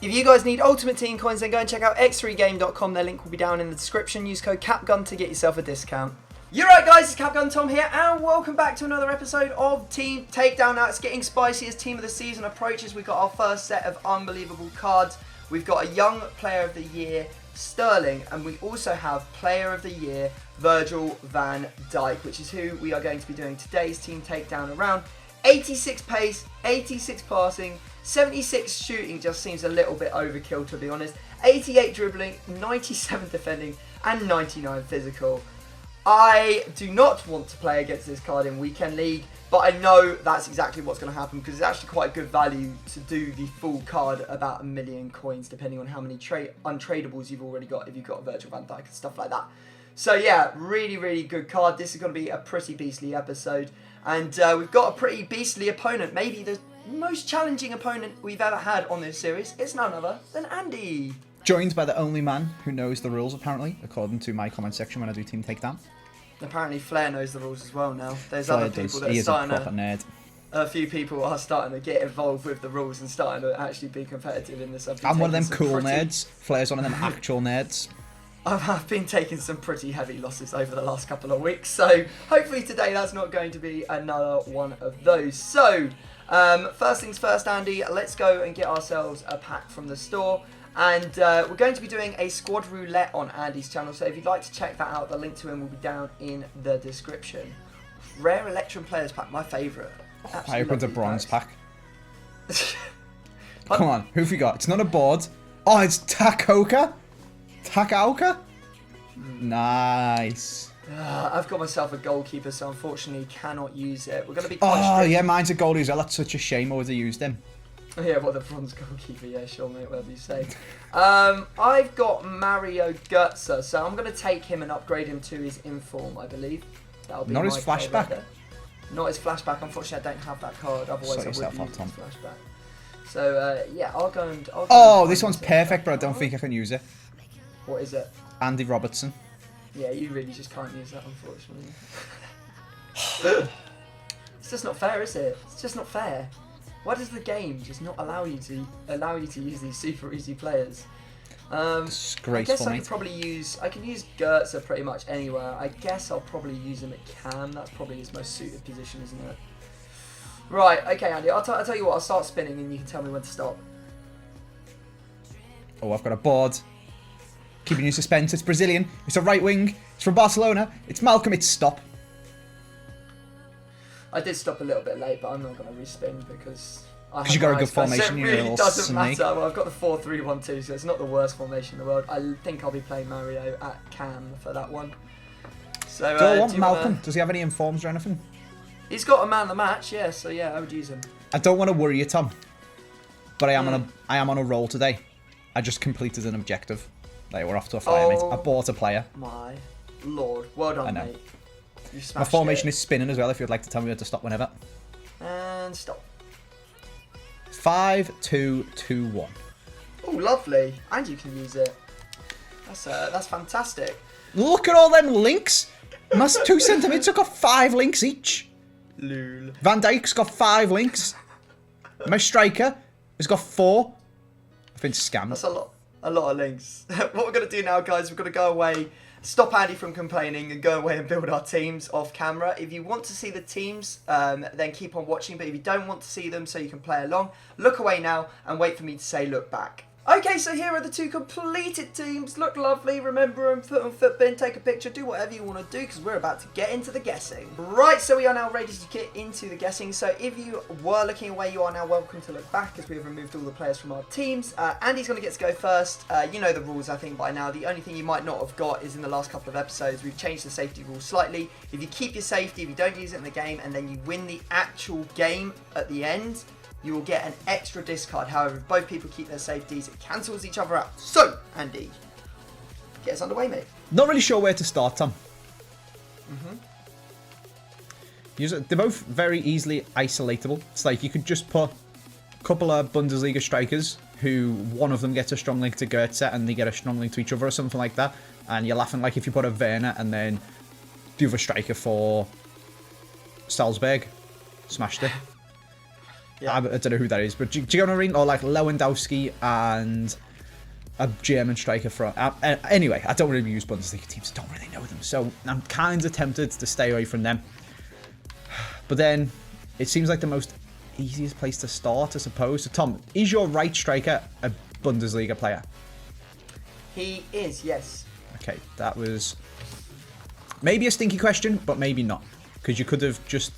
If you guys need Ultimate Team coins, then go and check out x3game.com. Their link will be down in the description. Use code CAPGUN to get yourself a discount. You're right, guys, it's CapGun Tom here, and welcome back to another episode of Team Takedown. Now, it's getting spicy as Team of the Season approaches. We've got our first set of unbelievable cards. We've got a Young Player of the Year, Sterling, and we also have Player of the Year, Virgil Van Dijk, which is who we are going to be doing today's Team Takedown around. 86 pace, 86 passing, 76 shooting just seems a little bit overkill, to be honest. 88 dribbling, 97 defending, and 99 physical. I do not want to play against this card in Weekend League, but I know that's exactly what's going to happen because it's actually quite good value to do the full card, about 1 million coins, depending on how many untradables you've already got, if you've got Virgil Van Dijk and stuff like that. So yeah, really, really good card. This is going to be a pretty beastly episode. And we've got a pretty beastly opponent, maybe the most challenging opponent we've ever had on this series. It's none other than Andy. Joined by the only man who knows the rules, apparently, according to my comment section when I do Team Takedown. Apparently Flair knows the rules as well now. There's Flair other people does. that He are is starting a proper nerd. A few people are starting to get involved with the rules and starting to actually be competitive in this. I'm one of them cool nerds. Flair's one of them actual nerds. I've been taking some pretty heavy losses over the last couple of weeks, so hopefully today that's not going to be another one of those. So, first things first, Andy, let's go and get ourselves a pack from the store. And we're going to be doing a squad roulette on Andy's channel, so if you'd like to check that out, the link to him will be down in the description. Rare Electrum Players pack, my favourite. I opened a bronze pack. Come on, who have we got? It's not a board. Oh, it's Takoka? Takaoka? Nice. I've got myself a goalkeeper, so unfortunately cannot use it. We're going to be quite strict. Yeah, mine's a goalie as well. That's such a shame I would have used him. Oh, yeah, well, the bronze goalkeeper, yeah, sure, mate, whatever you say. I've got Mario Götze, so I'm going to take him and upgrade him to his inform, I believe. That'll be not his flashback. Right, not his flashback. Unfortunately, I don't have that card. Otherwise, I would use his flashback. So, yeah, I'll go and... This one's perfect, but I don't think I can use it. What is it? Andy Robertson. Yeah, you really just can't use that, unfortunately. It's just not fair, is it? It's just not fair. Why does the game just not allow you to use these super easy players? I guess I could probably use... I can use Götze pretty much anywhere. I guess I'll probably use him at cam. That's probably his most suited position, isn't it? Right, okay, Andy. I'll tell you what. I'll start spinning and you can tell me when to stop. Oh, I've got a board. Keeping you suspense. It's Brazilian. It's a right wing. It's from Barcelona. It's Malcolm. It's stop. I did stop a little bit late, but I'm not going to respin because you got a good formation. It really doesn't matter. Well, I've got the 4-3-1-2, so it's not the worst formation in the world. I think I'll be playing Mario at cam for that one. So, do I want Malcolm? Does he have any informs or anything? He's got a man of the match, yeah. So yeah, I would use him. I don't want to worry you, Tom, but I am on a roll today. I just completed an objective. Like, we're off to a flyer, mate. I bought a player. My lord, well done, mate. My formation is spinning as well, if you'd like to tell me where to stop whenever. And stop. 5, 2, 2, 1. Oh, lovely. And you can use it. That's fantastic. Look at all them links. My 2 centimetres have got 5 links each. Lol. Van Dijk's got 5 links. My striker has got 4. I've been scammed. That's a lot of links. What we're going to do now, guys, we're going to go away, stop Andy from complaining and go away and build our teams off camera. If you want to see the teams, then keep on watching. But if you don't want to see them so you can play along, look away now and wait for me to say look back. Okay, so here are the 2 completed teams. Look lovely. Remember them, foot on foot bin, take a picture, do whatever you want to do because we're about to get into the guessing. Right, so we are now ready to get into the guessing. So if you were looking away, you are now welcome to look back as we have removed all the players from our teams. Andy's going to get to go first. You know the rules, I think, by now. The only thing you might not have got is in the last couple of episodes, we've changed the safety rules slightly. If you keep your safety, if you don't use it in the game, and then you win the actual game at the end, you will get an extra discard. However, if both people keep their safeties, it cancels each other out. So, Andy, get us underway, mate. Not really sure where to start, Tom. They're both very easily isolatable. It's like you could just put a couple of Bundesliga strikers who one of them gets a strong link to Götze and they get a strong link to each other or something like that. And you're laughing like if you put a Werner and then the other striker for Salzburg smashed it. Yeah. I don't know who that is, but do you know what I mean? Or like Lewandowski and a German striker from... anyway, I don't really use Bundesliga teams. Don't really know them. So I'm kind of tempted to stay away from them. But then it seems like the most easiest place to start, I suppose. So Tom, is your right striker a Bundesliga player? He is, yes. Okay, that was maybe a stinky question, but maybe not. Because you could have just...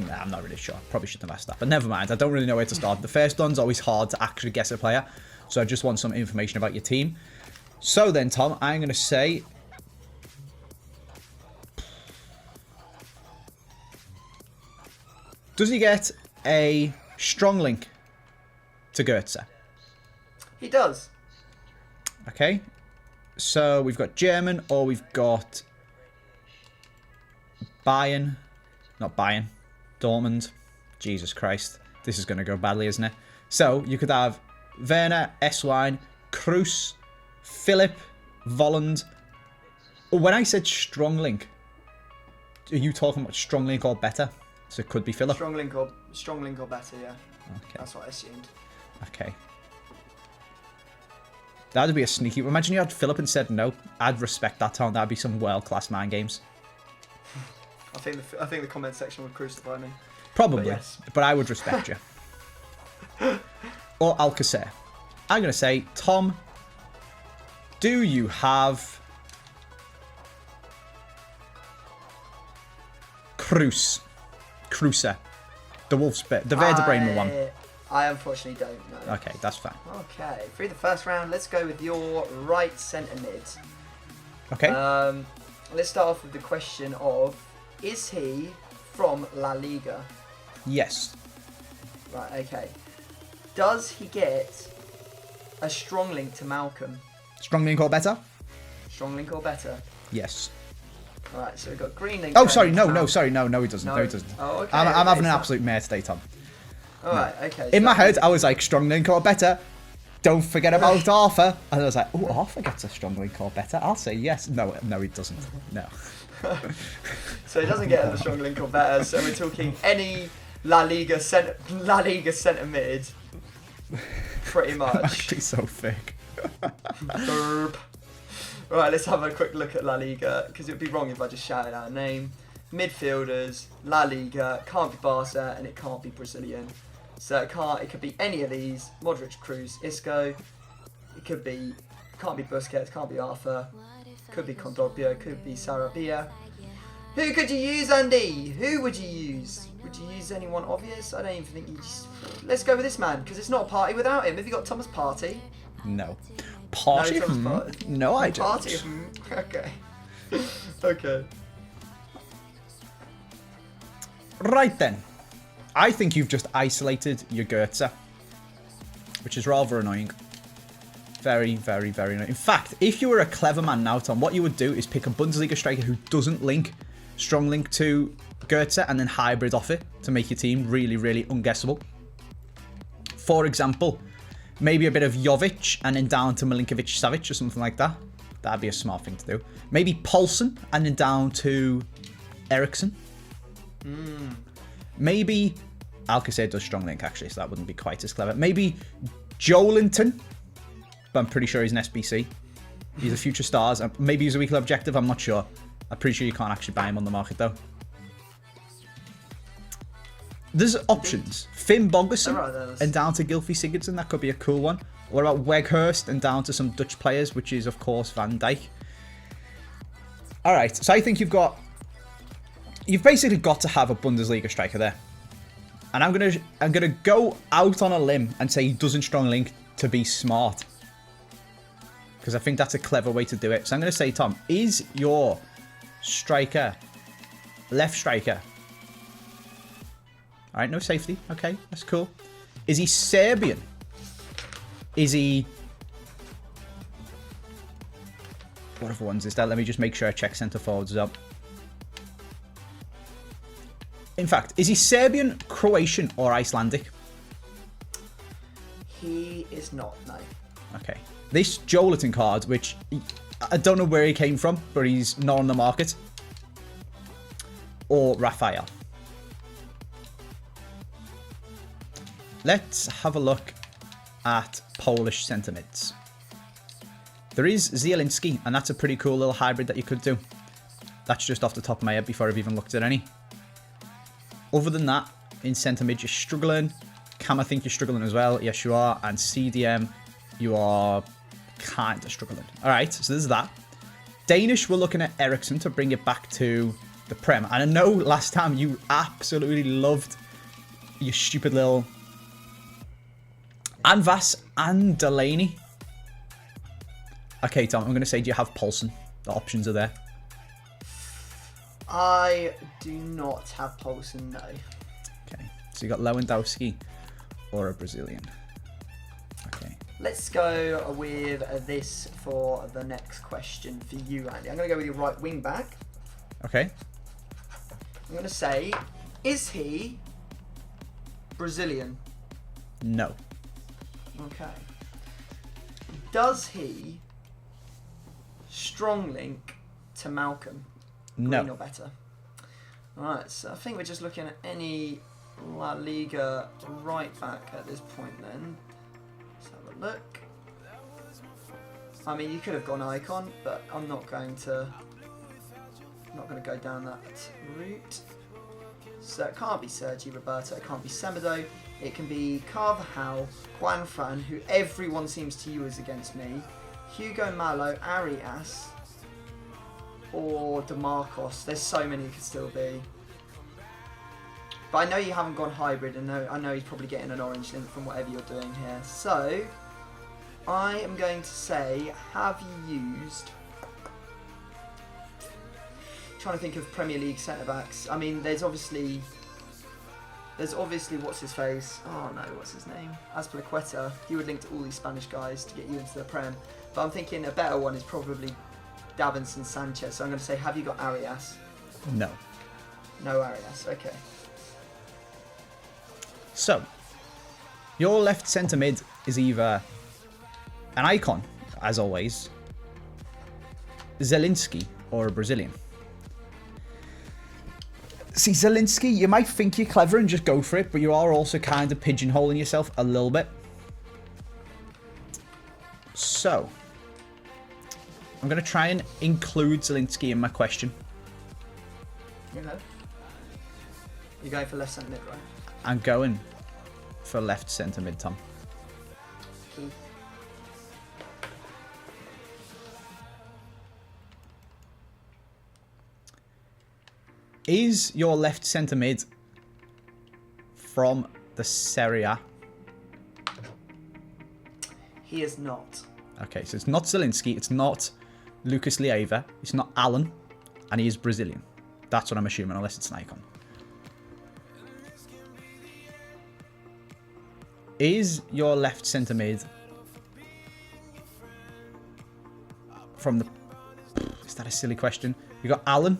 Nah, I'm not really sure. Probably shouldn't have asked that. But never mind. I don't really know where to start. The first one's always hard to actually guess a player. So I just want some information about your team. So then, Tom, I'm going to say... Does he get a strong link to Goetze? He does. Okay. So we've got German, or we've got Bayern. Not Bayern. Dortmund. Jesus Christ. This is going to go badly, isn't it? So you could have Werner, Esswein, Kroos, Philip, Volland. When I said strong link, are you talking about strong link or better? So it could be Philip. Strong link or better, yeah. Okay. That's what I assumed. Okay. That'd be a sneaky... Imagine you had Philip and said no. I'd respect that, Tom. That'd be some world-class mind games. I think the comment section would crucify me. Probably. But, yes. But I would respect you. Or Alcacer. I'm going to say, Tom, do you have... Kroos? Kruse. The Wolf's bit. The Werder Bremen one. I unfortunately don't know. Okay, that's fine. Okay, through the first round, let's go with your right centre mid. Okay. Let's start off with the question of, is he from La Liga? Yes. Right, okay. Does he get a strong link to Malcolm? Strong link or better? Strong link or better? Yes. Alright, so we've got green link. Oh, sorry, no, he doesn't. No, he doesn't. Oh, okay. I'm having an absolute mare today, Tom. Alright, okay. In my head, I was like, strong link or better. Don't forget about Arthur. And I was like, oh, Arthur gets a strong link or better. I'll say yes. No, he doesn't. No. So he doesn't get a strong link or better. So we're talking any La Liga centre mid. Pretty much. Actually, so thick. Derp. Right, let's have a quick look at La Liga, because it would be wrong if I just shouted out a name. Midfielders, La Liga, can't be Barca, and it can't be Brazilian. So it could be any of these. Modric, Kroos, Isco. It can't be Busquets, can't be Arthur. Could be Kondogbia, could be Sarabia. Who could you use, Andy? Who would you use? Would you use anyone obvious? I don't even think you just... Let's go with this man, because it's not a party without him. Have you got Thomas Partey? No. Party? No, Thomas Partey. No, I don't. Party? Okay. Okay. Right then. I think you've just isolated your Goetze, which is rather annoying. Very, very, very annoying. In fact, if you were a clever man now, Tom, what you would do is pick a Bundesliga striker who doesn't strong link to Goetze, and then hybrid off it to make your team really, really unguessable. For example, maybe a bit of Jovic and then down to Milinkovic-Savic or something like that. That'd be a smart thing to do. Maybe Paulsen and then down to Eriksson. Maybe Alcacer does strong link, actually, so that wouldn't be quite as clever. Maybe Joelinton, but I'm pretty sure he's an SBC. He's a future stars. Maybe he's a weekly objective, I'm not sure. I'm pretty sure you can't actually buy him on the market, though. There's options. Finn Bogerson and down to Gylfi Sigurdsson. That could be a cool one. What about Weghorst and down to some Dutch players, which is, of course, Van Dijk. All right, so I think you've basically got to have a Bundesliga striker there. And I'm gonna go out on a limb and say he doesn't strong link to be smart. Because I think that's a clever way to do it. So I'm going to say, Tom, is your striker left striker? All right, no safety. Okay, that's cool. Is he Serbian? Is he... What other ones is that? Let me just make sure I check centre forwards up. In fact, is he Serbian, Croatian, or Icelandic? He is not, no. Okay. This Joelinton card, which I don't know where he came from, but he's not on the market. Or Raphael. let's have a look at Polish centre mids. There is Zielinski, and that's a pretty cool little hybrid that you could do. That's just off the top of my head before I've even looked at any. Other than that, in centre mid, you're struggling. Cam, I think you're struggling as well. Yes, you are. And CDM, you are kind of struggling. All right, so there's that. Danish, we're looking at Ericsson to bring it back to the Prem. And I know last time you absolutely loved your stupid little Anvas and Delaney. Okay, Tom, I'm going to say, do you have Paulson? The options are there. I do not have Paulson, no. Okay, so you got Lewandowski or a Brazilian. Okay. Let's go with this for the next question for you, Andy. I'm going to go with your right wing back. Okay. I'm going to say, is he Brazilian? No. Okay. Does he strong link to Malcolm? No. Green or better? Alright, so I think we're just looking at any La Liga right back at this point then. Let's have a look. I mean, you could have gone Icon, but I'm not going to go down that route. So it can't be Sergi Roberto, it can't be Semedo, it can be Carvajal, Juanfran, who everyone seems to use against me, Hugo Malo, Arias, or DeMarcos. There's so many it could still be. But I know you haven't gone hybrid, and I know he's probably getting an orange link from whatever you're doing here. So, I am going to say, have you used... Trying to think of Premier League centre-backs. I mean, there's obviously what's his face? Oh no, what's his name? Azpilicueta. He would link to all these Spanish guys to get you into the Prem. But I'm thinking a better one is probably Davinson Sanchez. So I'm going to say, have you got Arias? No. No Arias. Okay. So, your left centre mid is either an Icon, as always, Zielinski, or a Brazilian. See, Zielinski, you might think you're clever and just go for it, but you are also kind of pigeonholing yourself a little bit. So, I'm going to try and include Zielinski in my question. Okay. You're going for left centre mid, right? I'm going for left centre mid, Tom. Keith. Is your left centre mid from the Serie A? He is not. Okay, so it's not Zielinski, it's not Lucas Leiva, it's not Allen, and he is Brazilian. That's what I'm assuming, unless it's an Icon. Is your left centre mid from the... Is that a silly question? You got Allen.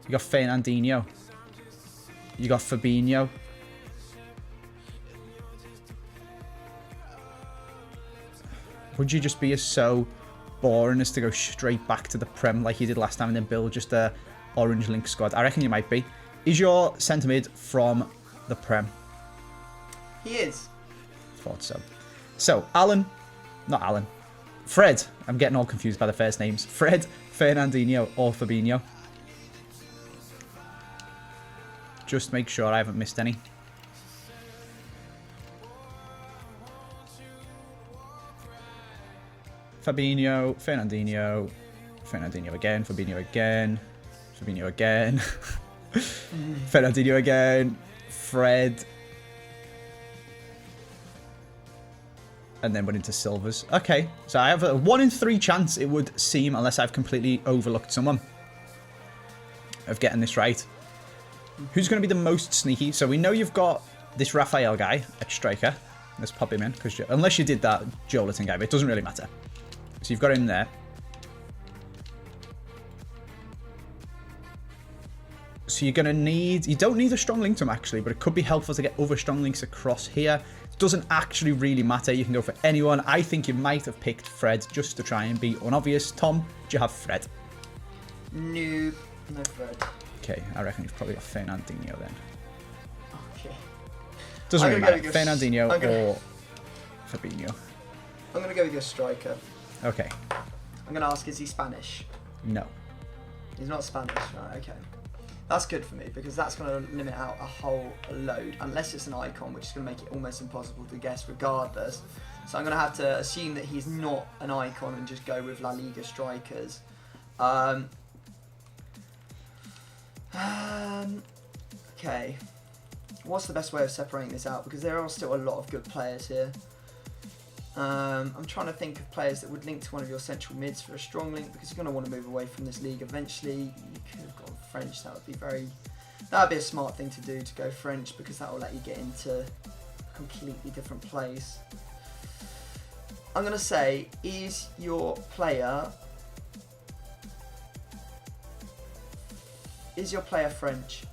You got Fernandinho. You got Fabinho. Would you just be so boring as to go straight back to the Prem like you did last time and then build just a orange link squad? I reckon you might be. Is your centre mid from the Prem? He is. Thought so. So, not Alan. Fred. I'm getting all confused by the first names. Fred, Fernandinho, or Fabinho. Just make sure I haven't missed any. Fabinho, Fernandinho, Fernandinho again, Fabinho again, Fabinho again, Fernandinho again, Fred, and then went into silvers. Okay, so I have a 1 in 3 chance, it would seem, unless I've completely overlooked someone, of getting this right. Who's going to be the most sneaky? So we know you've got this Raphael guy at striker. Let's pop him in, because unless you did that Joeliton guy, but it doesn't really matter. So you've got him there. So you're going to need... You don't need a strong link to him, actually, but it could be helpful to get other strong links across here. It doesn't actually really matter. You can go for anyone. I think you might have picked Fred just to try and be unobvious. Tom, do you have Fred? No Fred. Okay, I reckon you've probably got Fernandinho then. Okay. Doesn't really matter. Your Fernandinho or Fabinho. I'm going to go with your striker. Okay. I'm going to ask, is he Spanish? No. He's not Spanish, right, okay. That's good for me, because that's going to limit out a whole load, unless it's an icon, which is going to make it almost impossible to guess regardless. So I'm going to have to assume that he's not an icon and just go with La Liga strikers. Okay. What's the best way of separating this out? Because there are still a lot of good players here. I'm trying to think of players that would link to one of your central mids for a strong link, because you're going to want to move away from this league eventually. You could have gone French. That would be a smart thing to do, to go French, because that will let you get into a completely different place. I'm going to say, is your player French?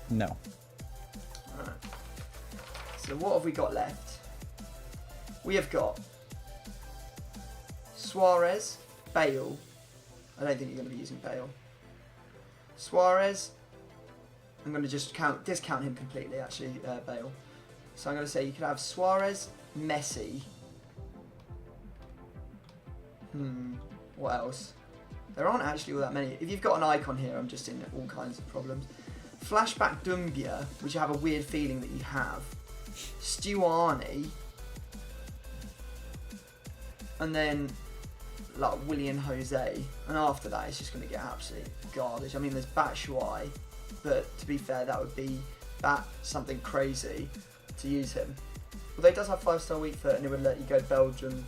No. Alright. So what have we got left? We have got Suarez, Bale. I don't think you're going to be using Bale. Suarez. I'm going to just discount him completely, actually, Bale. So I'm going to say you could have Suarez, Messi. What else? There aren't actually all that many. If you've got an icon here, I'm just in all kinds of problems. Flashback Dumbia, which I have a weird feeling that you have. Stuani. And then like William Jose, and after that it's just going to get absolute garbage. I mean, there's Batshuayi, but to be fair, that would be something crazy to use him. Although he does have 5-star weak foot, and it would let you go Belgium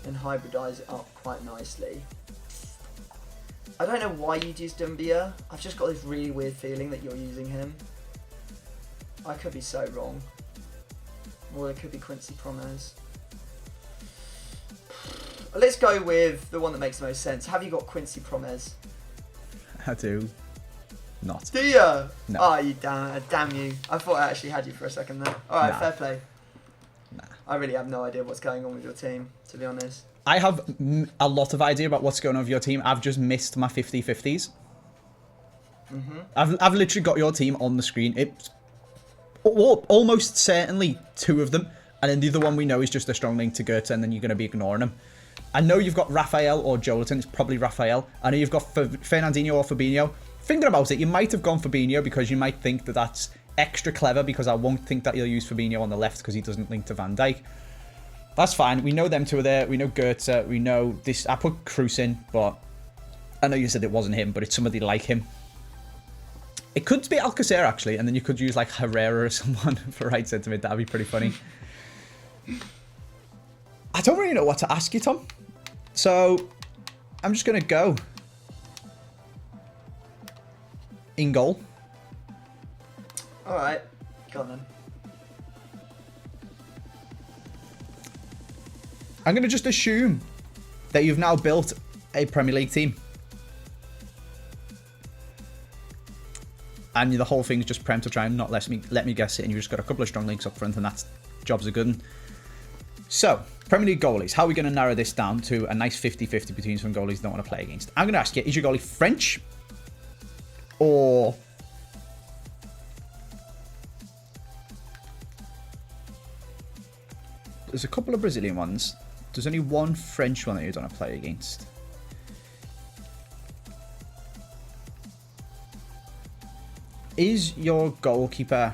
and hybridise it up quite nicely. I don't know why you'd use Dumbia. I've just got this really weird feeling that you're using him. I could be so wrong. Or it could be Quincy Promes. Let's go with the one that makes the most sense. Have you got Quincy Promes? I do. Not. Do you? No. Oh, you damn you. I thought I actually had you for a second there. Alright, Nah. fair play. Nah. I really have no idea what's going on with your team, to be honest. I have a lot of idea about what's going on with your team. I've just missed my 50-50s. I've literally got your team on the screen. It's almost certainly two of them. And then the other one we know is just a strong link to Goethe, and then you're going to be ignoring him. I know you've got Raphael or Joelton. It's probably Raphael. I know you've got Fernandinho or Fabinho. Thinking about it, you might have gone Fabinho because you might think that that's extra clever, because I won't think that you'll use Fabinho on the left because he doesn't link to Van Dijk. That's fine. We know them two are there. We know Goethe. We know this. I put Cruz in, but I know you said it wasn't him, but it's somebody like him. It could be Alcacer, actually, and then you could use like Herrera or someone for right centre mid. That'd be pretty funny. I don't really know what to ask you, Tom. So I'm just going to go. In goal. Alright, go on then. I'm going to just assume that you've now built a Premier League team. And the whole thing's just prem to try and not let me guess it, and you've just got a couple of strong links up front, and that's job's a good one. So, Premier League goalies. How are we going to narrow this down to a nice 50-50 between some goalies you don't want to play against? I'm going to ask you, is your goalie French? Or... There's a couple of Brazilian ones. There's only one French one that you don't want to play against. Is your goalkeeper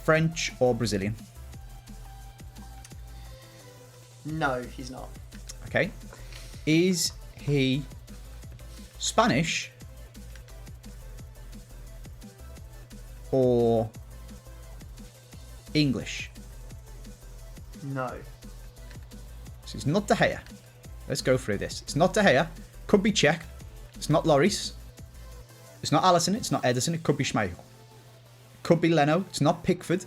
French or Brazilian? No, he's not. Okay. Is he Spanish or English? No. So it's not De Gea. Let's go through this. It's not De Gea. Could be Czech. It's not Lloris. It's not Alisson. It's not Ederson. It could be Schmeichel. Could be Leno. It's not Pickford.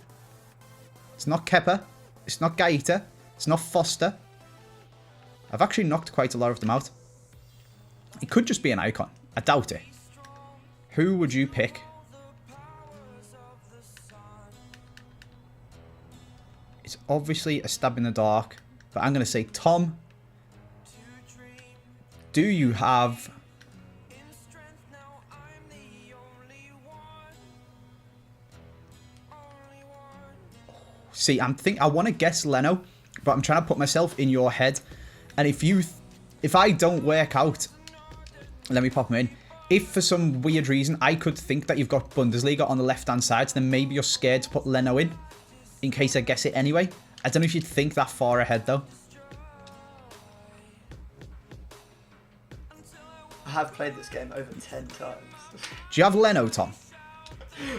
It's not Kepa. It's not Gaeta. It's not Foster. I've actually knocked quite a lot of them out. It could just be an icon. I doubt it. Who would you pick? It's obviously a stab in the dark, but I'm going to say, Tom, do you have... See, I want to guess Leno, but I'm trying to put myself in your head. And if I don't work out, let me pop them in. If for some weird reason I could think that you've got Bundesliga on the left-hand side, then maybe you're scared to put Leno in case I guess it anyway. I don't know if you'd think that far ahead, though. I have played this game over 10 times. Do you have Leno, Tom?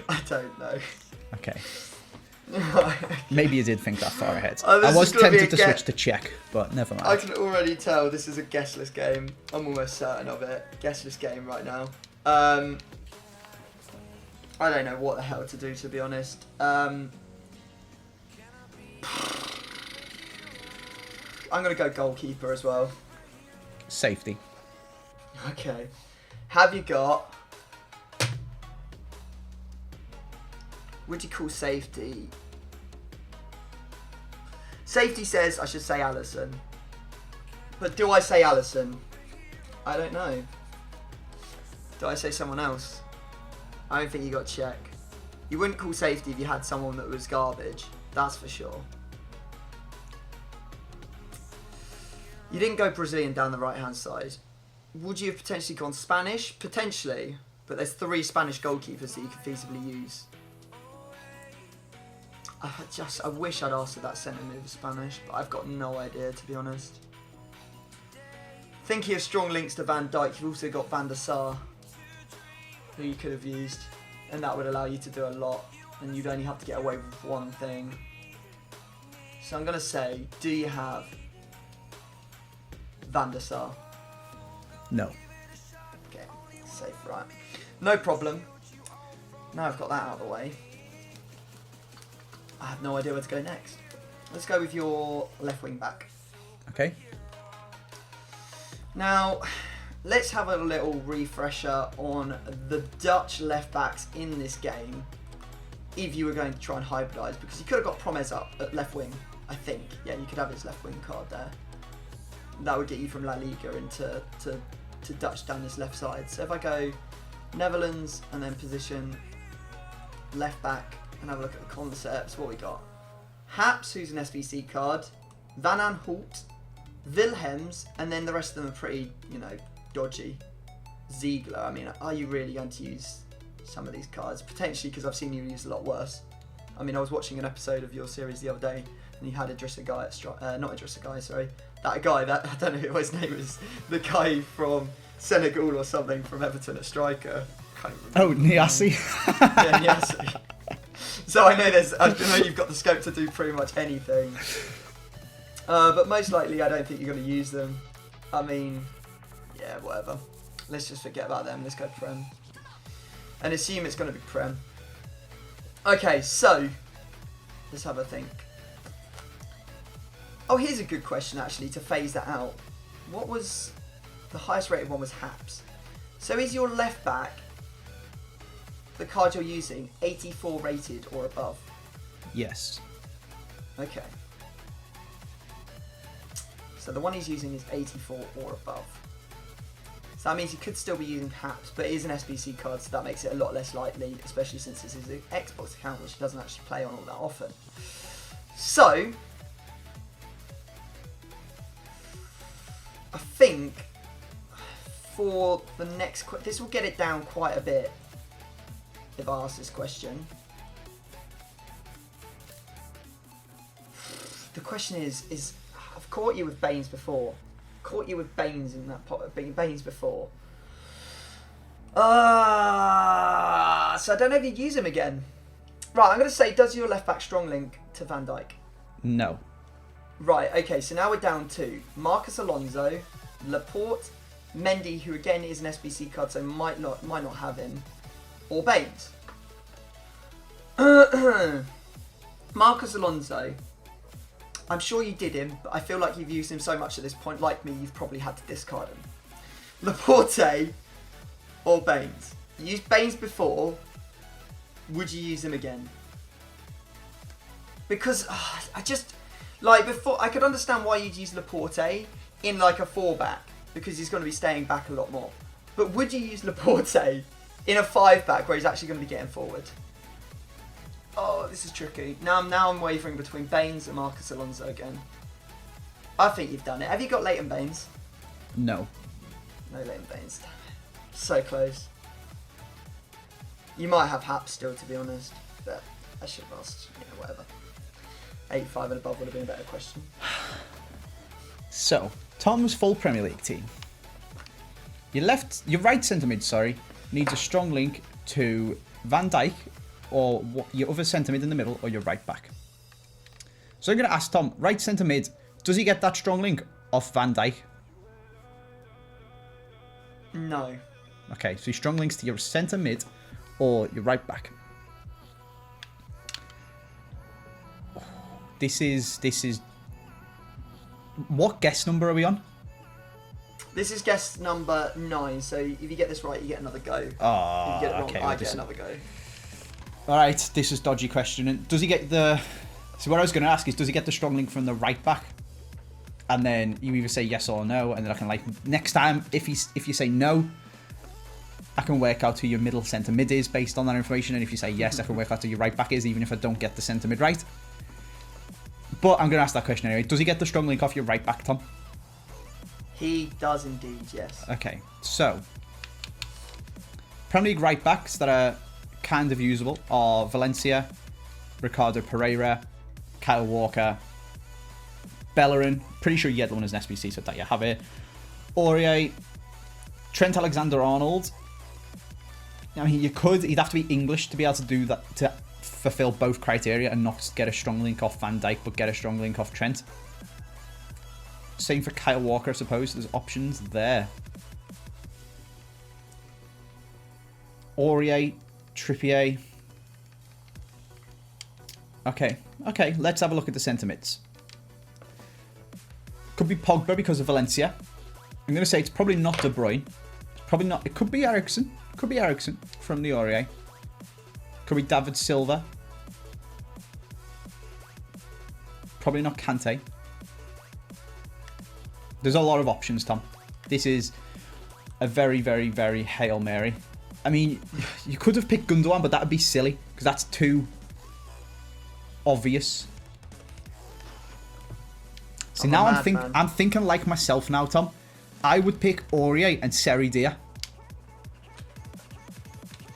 I don't know. Okay. Maybe you did think that far ahead. Oh, I was tempted to switch to Czech, but never mind. I can already tell this is a guessless game. I'm almost certain of it. Guessless game right now. I don't know what the hell to do, to be honest. I'm going to go goalkeeper as well. Safety. Okay. Have you got... Would you call safety? Safety says I should say Allison. But do I say Allison? I don't know. Do I say someone else? I don't think you got check. You wouldn't call safety if you had someone that was garbage. That's for sure. You didn't go Brazilian down the right-hand side. Would you have potentially gone Spanish? Potentially. But there's 3 Spanish goalkeepers that you could feasibly use. I wish I'd asked if that centre move was Spanish, but I've got no idea, to be honest. Thinking of strong links to Van Dijk, you've also got Van der Sar, who you could have used, and that would allow you to do a lot, and you'd only have to get away with one thing. So I'm going to say, do you have Van der Sar? No. Okay, safe, right. No problem. Now I've got that out of the way. I have no idea where to go next. Let's go with your left wing back. Okay. Now, let's have a little refresher on the Dutch left backs in this game. If you were going to try and hybridise, because you could have got Promes up at left wing, I think. Yeah, you could have his left wing card there. That would get you from La Liga into to Dutch down this left side. So if I go Netherlands and then position left back, and have a look at the concepts. What we got? Haps, who's an SBC card. Van Aanholt. Wilhelms. And then the rest of them are pretty, dodgy. Ziegler. I mean, are you really going to use some of these cards? Potentially, because I've seen you use a lot worse. I mean, I was watching an episode of your series the other day, and you had Idrissa Guy at not Idrissa Guy, sorry. That guy, I don't know what his name is. The guy from Senegal or something from Everton at striker. Can't remember. Oh, Niassi. Yeah, Niassi. So I know you've got the scope to do pretty much anything. But most likely I don't think you're going to use them. I mean, yeah, whatever. Let's just forget about them. Let's go Prem. And assume it's going to be Prem. Okay, so let's have a think. Oh, here's a good question actually to phase that out. What was the highest rated one? Was Haps. So is your left back, the card you're using, 84 rated or above? Yes. Okay. So the one he's using is 84 or above. So that means he could still be using Haps, but it is an SBC card, so that makes it a lot less likely, especially since this is an Xbox account, which he doesn't actually play on all that often. So, I think for the next... This will get it down quite a bit if I ask this question. The question is I've caught you with Baines before. Caught you with Baines in that pot of Baines before. So I don't know if you'd use him again. Right, I'm going to say, does your left back strong link to Van Dijk? No. Right, okay, so now we're down to Marcus Alonso, Laporte, Mendy, who again is an SBC card, so might not have him, or Baines. Marcus Alonso. I'm sure you did him, but I feel like you've used him so much at this point, like me, you've probably had to discard him. Laporte or Baines? You used Baines before. Would you use him again? Because I just, like before, I could understand why you'd use Laporte in like a 4-back, because he's going to be staying back a lot more. But would you use Laporte in a 5-back where he's actually going to be getting forward? Oh, this is tricky. Now I'm wavering between Baines and Marcus Alonso again. I think you've done it. Have you got Leighton Baines? No. No Leighton Baines. Damn it. So close. You might have Hap still, to be honest. But I should have asked. Yeah, whatever. 85 and above would have been a better question. So, Tom's full Premier League team. Your right centre mid, needs a strong link to Van Dijk or your other centre mid in the middle or your right back. So I'm going to ask Tom, right centre mid, does he get that strong link off Van Dijk? No. Okay, so he strong links to your centre mid or your right back. This is. What guess number are we on? This is guess number 9. So if you get this right, you get another go. Oh, if you get it wrong, okay. I get another go. All right, this is dodgy question. And does he get the? So what I was going to ask is, does he get the strong link from the right back? And then you either say yes or no, and then I can next time if you say no, I can work out who your middle centre mid is based on that information, and if you say yes, I can work out who your right back is, even if I don't get the centre mid right. But I'm going to ask that question anyway. Does he get the strong link off your right back, Tom? He does indeed, yes. Okay, so Premier League right backs that are kind of usable are Valencia, Ricardo Pereira, Kyle Walker, Bellerin. Pretty sure you get the one as an SBC, so that you have it. Aurier, Trent Alexander-Arnold. I mean, he'd have to be English to be able to do that, to fulfill both criteria and not get a strong link off Van Dijk, but get a strong link off Trent. Same for Kyle Walker, I suppose. There's options there. Aurier, Trippier. Okay, let's have a look at the centre mids. Could be Pogba because of Valencia. I'm going to say it's probably not De Bruyne. It's probably not. It could be Eriksen. Could be Eriksen from the Aurier. Could be David Silva. Probably not Kante. There's a lot of options, Tom. This is a very, very, very Hail Mary. I mean, you could have picked Gundogan, but that would be silly because that's too obvious. See, now I'm thinking like myself now, Tom. I would pick Aurier and Seri Dia.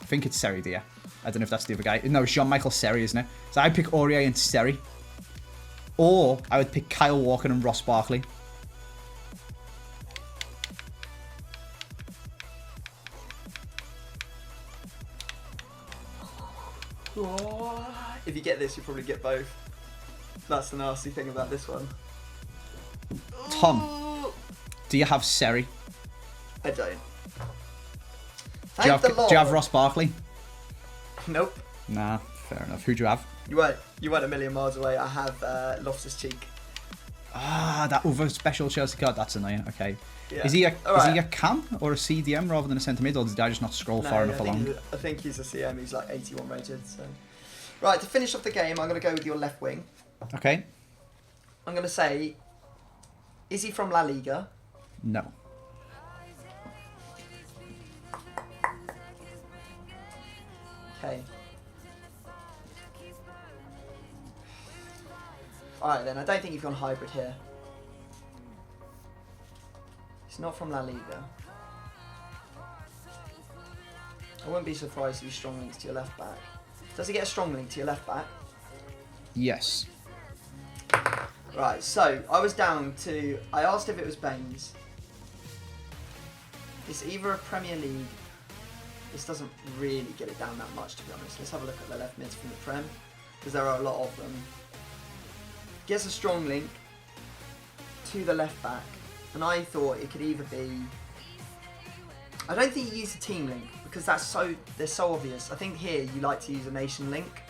I think it's Seri Dia. I don't know if that's the other guy. No, it's Jean-Michel Seri, isn't it? So I'd pick Aurier and Seri. Or I would pick Kyle Walker and Ross Barkley. If you get this, you probably get both. That's the nasty thing about this one. Tom, do you have Seri? I don't. Do you have Ross Barkley? Nope. Nah, fair enough. Who do you have? You weren't a million miles away. I have Loftus-Cheek. Ah, that other special Chelsea card. That's annoying. Okay. Yeah. Is he a cam or a CDM rather than a centre mid, or did I just not scroll far enough along? I think he's a CM. He's like 81 rated. So, right, to finish off the game, I'm going to go with your left wing. Okay. I'm going to say, is he from La Liga? No. Okay. Alright then, I don't think you've gone hybrid here. He's not from La Liga. I wouldn't be surprised if he strong links to your left back. Does he get a strong link to your left back? Yes. Right, so I was down to... I asked if it was Baines. It's either a Premier League... This doesn't really get it down that much, to be honest. Let's have a look at the left mids from the Prem, because there are a lot of them. Gets a strong link to the left back, and I thought it could either be... I don't think you use a team link, because they're so obvious. I think here you like to use a nation link.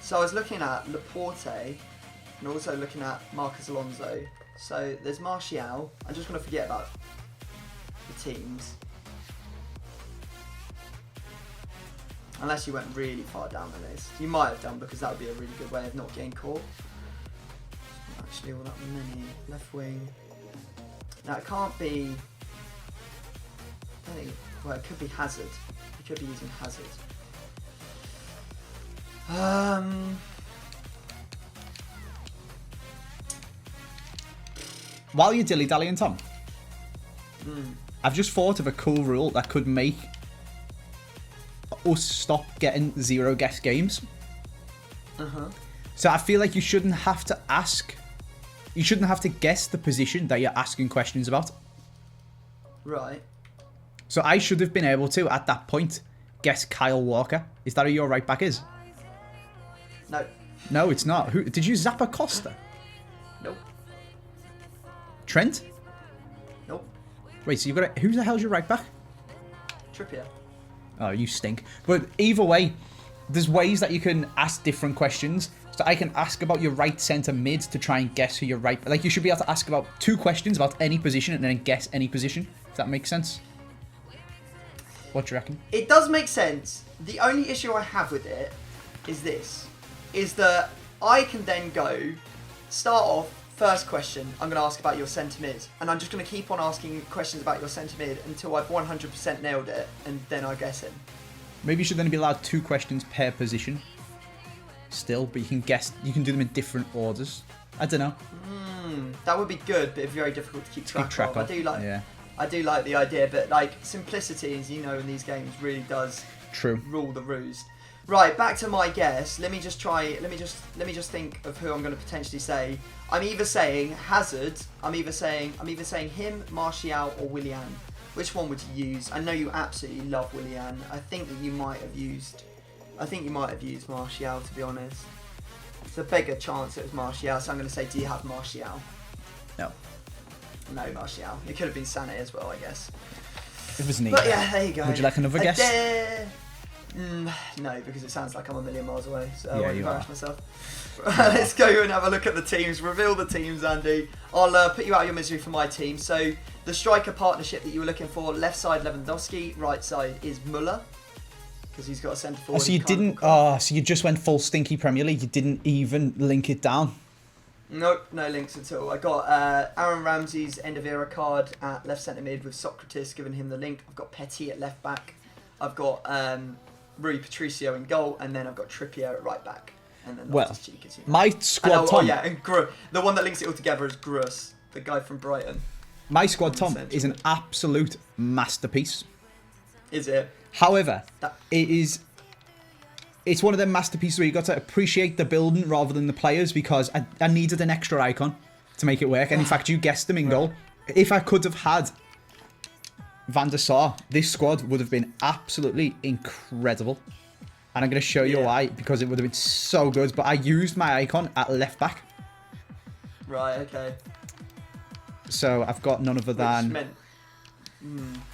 So I was looking at Laporte, and also looking at Marcus Alonso. So there's Martial. I'm just going to forget about the teams. Unless you went really far down the list. You might have done, because that would be a really good way of not getting caught. Not actually all that many. Left wing. Now it can't be... I think, well, it could be Hazard. You could be using Hazard. While you're dilly-dallying, Tom, I've just thought of a cool rule that could make us stop getting 0 guess games. So I feel like you shouldn't have to ask. You shouldn't have to guess the position that you're asking questions about. Right. So I should have been able to, at that point, guess Kyle Walker. Is that who your right back is? No. No, it's not. Who did you zap Acosta? Nope. Trent? Nope. Wait, so you've got who the hell's your right back? Trippier. Oh, you stink. But either way, there's ways that you can ask different questions. So I can ask about your right centre mid to try and guess who your right... Like, you should be able to ask about 2 questions about any position and then guess any position. If that makes sense. What do you reckon? It does make sense. The only issue I have with it is this. Is that I can then go, start off, first question, I'm going to ask about your centre mid. And I'm just going to keep on asking questions about your centre mid until I've 100% nailed it. And then I guess him. Maybe you should then be allowed 2 questions per position. Still, but you can guess, you can do them in different orders. I don't know. That would be good, but very difficult to keep track of. Yeah. I do like the idea, but like simplicity, as you know, in these games really does rule the roost. Right, back to my guess. Let me just think of who I'm going to potentially say. I'm either saying Hazard. I'm either saying him, Martial, or Willian. Which one would you use? I know you absolutely love Willian. I think that you might have used Martial, to be honest. It's a bigger chance it was Martial, so I'm going to say, do you have Martial? No. No, Martial. It could have been Sané as well, I guess. It was neat. But yeah, there you go. Would you like another guess? No, because it sounds like I'm a million miles away, so I Yeah, won't you embarrass are. myself. Let's go and have a look at the teams. Reveal the teams, Andy. I'll put you out of your misery for my team. So the striker partnership that you were looking for, left side Lewandowski, right side is Muller, because he's got a centre forward. So you didn't. Oh, so you just went full stinky Premier League. You didn't even link it down. Nope, no links at all. I got Aaron Ramsey's end of era card at left centre mid with Socrates giving him the link. I've got Poty at left back. I've got Rui Patricio in goal, and then I've got Trippier at right back. And then my squad, Tom. And the one that links it all together is Gruss, the guy from Brighton. My squad, Tom, is an absolute masterpiece. Is it? However, it's one of them masterpieces where you got to appreciate the building rather than the players, because I needed an extra icon to make it work. And in fact, you guessed them in goal. If I could have had Van der Sar, this squad would have been absolutely incredible. And I'm going to show you why, because it would have been so good. But I used my icon at left back. Right, okay. So I've got none other than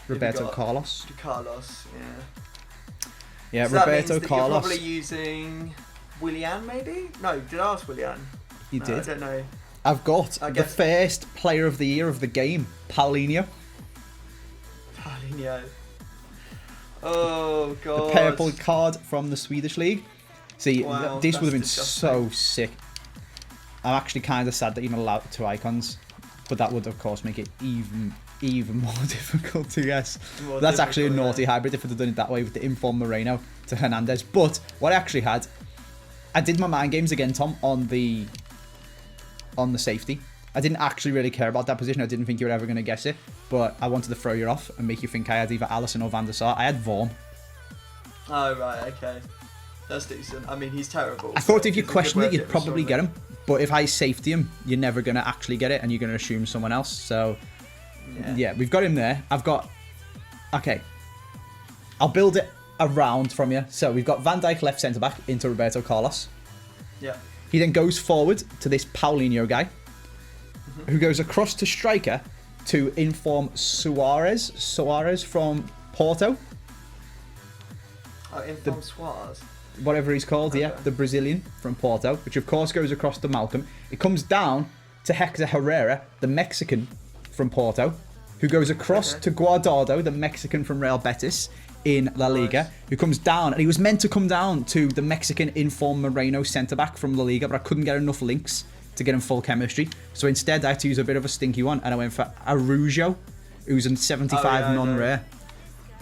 Roberto Carlos. Carlos, yeah. Yeah, so Roberto that Carlos. You're probably using Willian, maybe? No, did I ask Willian? You did. I don't know. I've got the first player of the year of the game, Paulinho. Paulinho. Oh, God. The purple card from the Swedish League. See, wow, this would have been disgusting. so sick. I'm actually kind of sad that you're not allowed 2 icons. But that would, of course, make it even more difficult to guess. That's actually a naughty hybrid if I'd have done it that way with the informed Moreno to Hernandez. But what I actually had, I did my mind games again, Tom, on the safety. I didn't actually really care about that position. I didn't think you were ever going to guess it. But I wanted to throw you off and make you think I had either Alisson or Van der Sar. I had Vaughan. Oh, right, okay. That's decent. I mean, he's terrible. I thought if you questioned it, you'd probably get him. But if I safety him, you're never going to actually get it, and you're going to assume someone else. So, yeah, we've got him there. I've got... Okay. I'll build it around from you. So, we've got Van Dijk left centre-back into Roberto Carlos. Yeah. He then goes forward to this Paulinho guy, who goes across to striker to inform Suarez from Porto. Oh, inform Suarez. Whatever he's called, okay. the Brazilian from Porto, which of course goes across to Malcolm. It comes down to Hector Herrera, the Mexican from Porto, who goes across to Guardado, the Mexican from Real Betis in La Liga, who comes down, and he was meant to come down to the Mexican informed Moreno centre-back from La Liga, but I couldn't get enough links to get him full chemistry. So instead, I had to use a bit of a stinky one, and I went for Araujo, who's in 75 non-rare,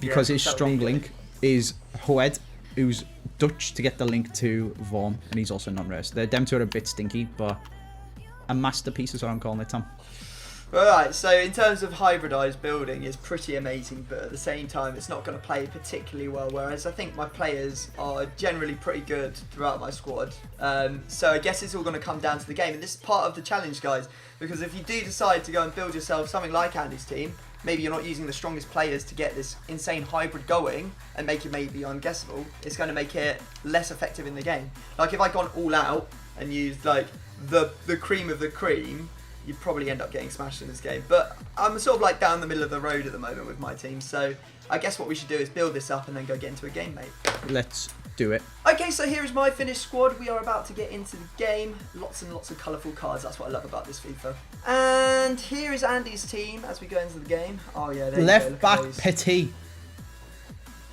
because his strong link is Hued. who's Dutch to get the link to Vorm, and he's also non-rare. So them two are a bit stinky, but a masterpiece is what I'm calling it, Tom. Alright, so in terms of hybridized building, it's pretty amazing, but at the same time, it's not going to play particularly well, whereas I think my players are generally pretty good throughout my squad. So I guess it's all going to come down to the game, and this is part of the challenge, guys, because if you do decide to go and build yourself something like Andy's team, maybe you're not using the strongest players to get this insane hybrid going and make it maybe unguessable, it's going to make it less effective in the game. Like if I'd gone all out and used like the cream of the cream, you'd probably end up getting smashed in this game. But I'm sort of like down the middle of the road at the moment with my team, so I guess what we should do is build this up and then go get into a game, mate. Let's do it. Okay, so here is my finished squad. We are about to get into the game. Lots and lots of colourful cards. That's what I love about this FIFA. And here is Andy's team as we go into the game. Oh yeah, there left you go. back Poty.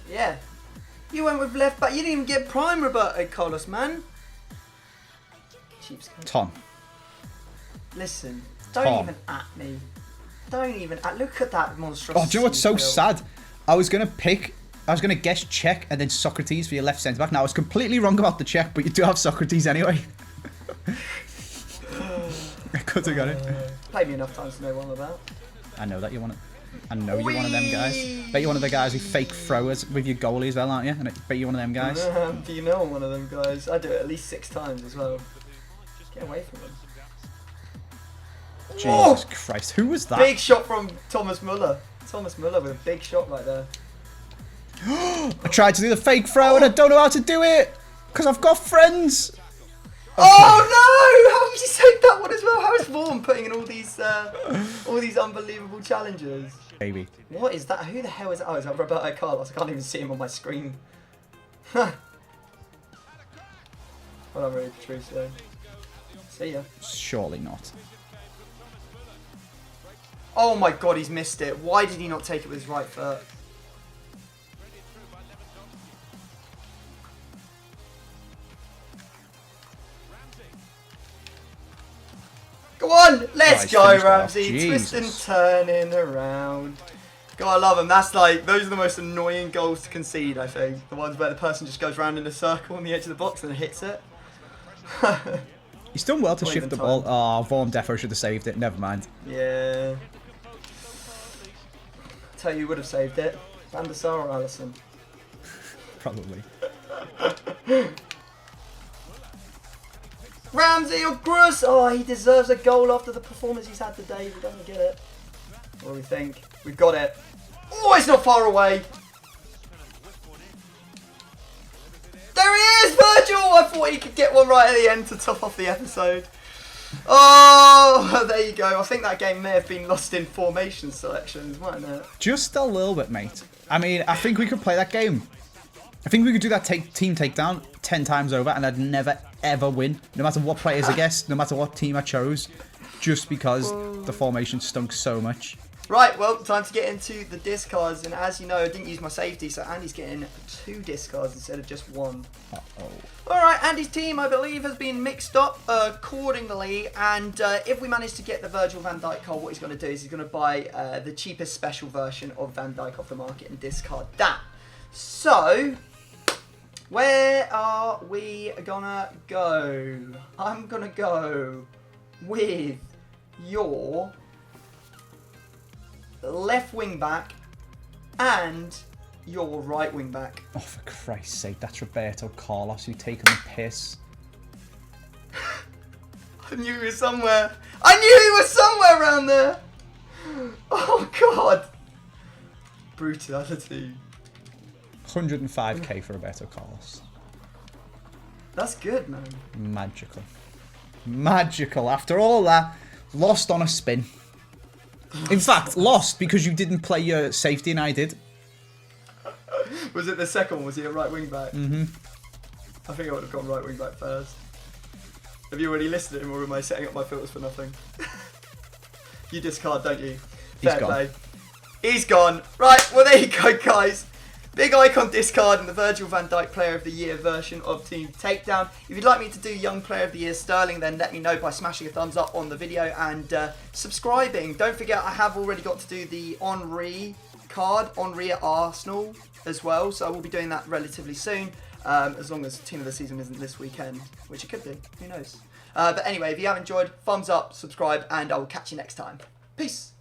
Yeah. You went with left back. You didn't even get prime Roberto Carlos, man. Cheapskate. Tom. Listen, don't even at me. Don't even at. Look at that monstrosity. Oh, do you know what's so sad? I was going to guess Czech and then Socrates for your left centre back. Now, I was completely wrong about the Czech, but you do have Socrates anyway. I could have got it. Played me enough times to know what I'm about. I know that you want it. I know you're one of them guys. Bet you're one of the guys who fake throwers with your goalie as well, aren't you? And I bet you're one of them guys. Do you know I'm one of them guys? I do it at least 6 times as well. Get away from them. Jesus Christ, who was that? Big shot from Thomas Muller. Thomas Muller with a big shot right there. I tried to do the fake throw and I don't know how to do it because I've got friends. Oh no! How did you take that one as well? How is Vaughan putting in all these unbelievable challenges? Baby. What is that? Who the hell is that? Oh, is that Roberto Carlos? I can't even see him on my screen. Well, I'm really true, so. See ya. Surely not. Oh my god, he's missed it. Why did he not take it with his right foot? Go on, let's go, Ramsey. Twisting, turning around. Gotta love him. That's like, those are the most annoying goals to concede, I think. The ones where the person just goes round in a circle on the edge of the box and hits it. He's done well to shift the ball. Oh, Vaughan defo should have saved it. Never mind. Yeah. Tell you who would have saved it. Van der Sar or Allison? Probably. Ramsey or Gruss! Oh, he deserves a goal after the performance he's had today. He doesn't get it. What do we think? We've got it. Oh, it's not far away. There he is, Virgil! I thought he could get one right at the end to top off the episode. Oh, there you go. I think that game may have been lost in formation selections, mightn't it? Just a little bit, mate. I mean, I think we could play that game. I think we could do that team takedown 10 times over and I'd never, ever win. No matter what players I guessed, no matter what team I chose. Just because the formation stunk so much. Right, well, time to get into the discards. And as you know, I didn't use my safety, so Andy's getting 2 discards instead of just 1. Uh-oh. Alright, Andy's team, I believe, has been mixed up accordingly. And if we manage to get the Virgil Van Dijk card, what he's going to do is he's going to buy the cheapest special version of Van Dijk off the market and discard that. So, where are we gonna go? I'm gonna go with your left wing back and your right wing back. Oh, for Christ's sake, that's Roberto Carlos who's taking the piss. I knew he was somewhere. I knew he was somewhere around there. Oh, God. Brutality. 105k for Roberto Carlos. That's good, man. Magical. Magical. After all that, lost on a spin. In fact, lost because you didn't play your safety and I did. Was it the second one? Was he a right wing back? Mm-hmm. I think I would have gone right wing back first. Have you already listed him or am I setting up my filters for nothing? You discard, don't you? Fair play. He's gone. Right, well there you go, guys. Big icon discard in the Virgil Van Dijk Player of the Year version of Team Takedown. If you'd like me to do Young Player of the Year Sterling, then let me know by smashing a thumbs up on the video and subscribing. Don't forget, I have already got to do the Henry card, Henry at Arsenal as well, so I will be doing that relatively soon. as long as Team of the Season isn't this weekend, which it could be. Who knows? But anyway, if you have enjoyed, thumbs up, subscribe, and I will catch you next time. Peace.